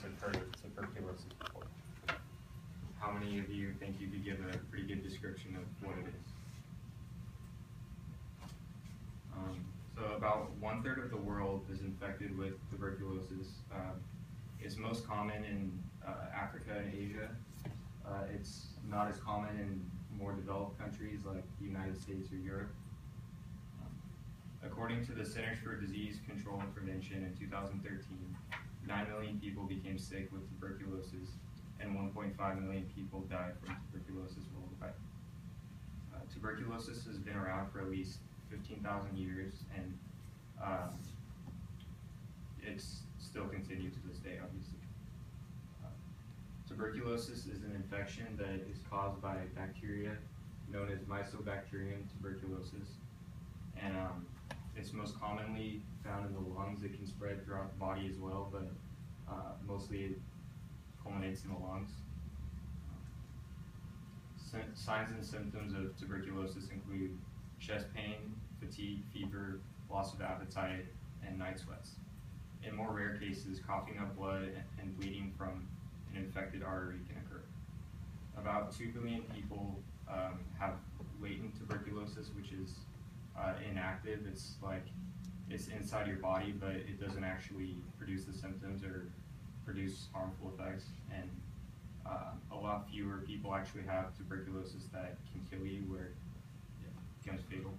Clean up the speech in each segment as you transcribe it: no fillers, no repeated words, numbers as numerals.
have heard of tuberculosis before? How many of you think you could give a pretty good description of what it is? So about 1/3 of the world is infected with tuberculosis. It's most common in Africa and Asia. It's not as common in more developed countries like the United States or Europe. According to the Centers for Disease Control and Prevention in 2013, 9 million people became sick with tuberculosis and 1.5 million people died from tuberculosis worldwide. Tuberculosis has been around for at least 15,000 years, and it's still continued to this day, obviously. Tuberculosis is an infection that is caused by bacteria known as Mycobacterium tuberculosis, and it's most commonly found in the lungs. It can spread throughout the body as well, but mostly it culminates in the lungs. Signs and symptoms of tuberculosis include chest pain, fatigue, fever, loss of appetite, and night sweats. In more rare cases, coughing up blood and bleeding from an infected artery can occur. About 2 billion people have latent tuberculosis, which is inactive. It's inside your body, but it doesn't actually produce the symptoms or produce harmful effects. And a lot fewer people actually have tuberculosis that can kill you, where it becomes fatal.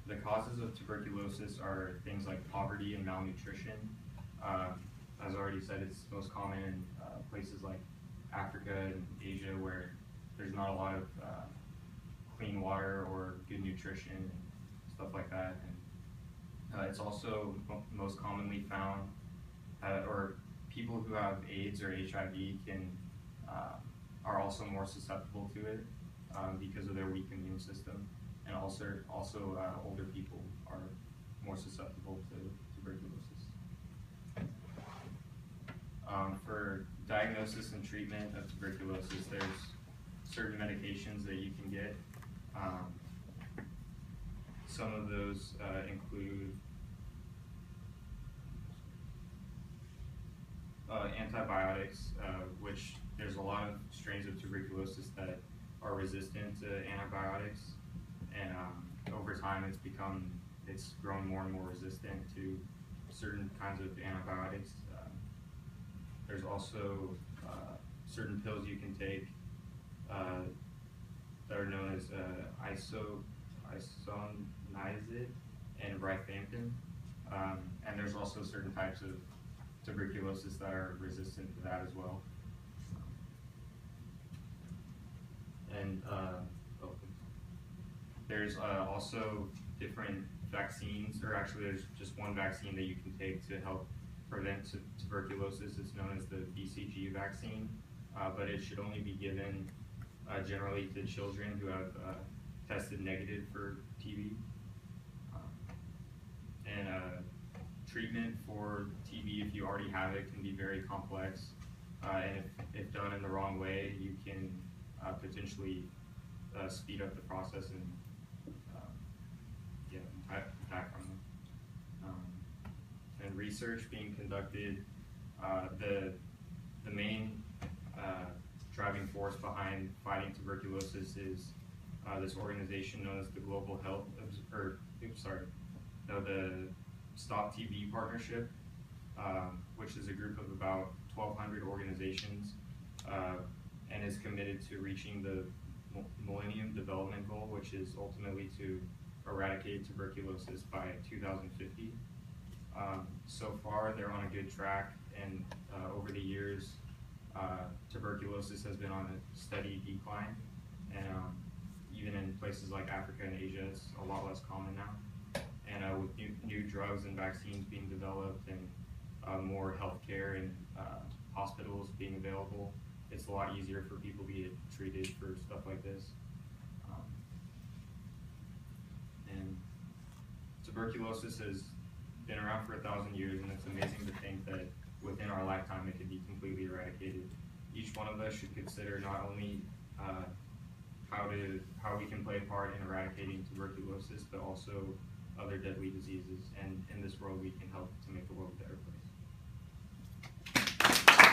The causes of tuberculosis are things like poverty and malnutrition. As I already said, it's most common in places like Africa and Asia, where there's not a lot of clean water or good nutrition and stuff like that. And it's also most commonly found, or people who have AIDS or HIV are also more susceptible to it because of their weak immune system. And also older people are more susceptible to tuberculosis. For diagnosis and treatment of tuberculosis, there's certain medications that you can get. Some of those include antibiotics, which there's a lot of strains of tuberculosis that are resistant to antibiotics, and over time it's grown more and more resistant to certain kinds of antibiotics. There's also certain pills you can take that are known as isoniazid and rifampin, and there's also certain types of tuberculosis that are resistant to that as well. And there's also different vaccines, or actually there's just one vaccine that you can take to help prevent tuberculosis. It's known as the BCG vaccine, but it should only be given generally to children who have tested negative for TB. And treatment for TB, if you already have it, can be very complex, and if done in the wrong way, you can potentially speed up the process and attack from them. And research being conducted, the main driving force behind fighting tuberculosis is this organization known as the the Stop TB Partnership, which is a group of about 1,200 organizations, and is committed to reaching the Millennium Development Goal, which is ultimately to eradicate tuberculosis by 2050. So far, they're on a good track, and over the years, tuberculosis has been on a steady decline, and even in places like Africa and Asia, it's a lot less common now. And with new drugs and vaccines being developed, and more healthcare and hospitals being available, it's a lot easier for people to get treated for stuff like this. And tuberculosis has been around for 1,000 years, and it's amazing to think that within our lifetime it could be completely eradicated. Each one of us should consider not only how we can play a part in eradicating tuberculosis, but also other deadly diseases. And in this world, we can help to make the world a better place.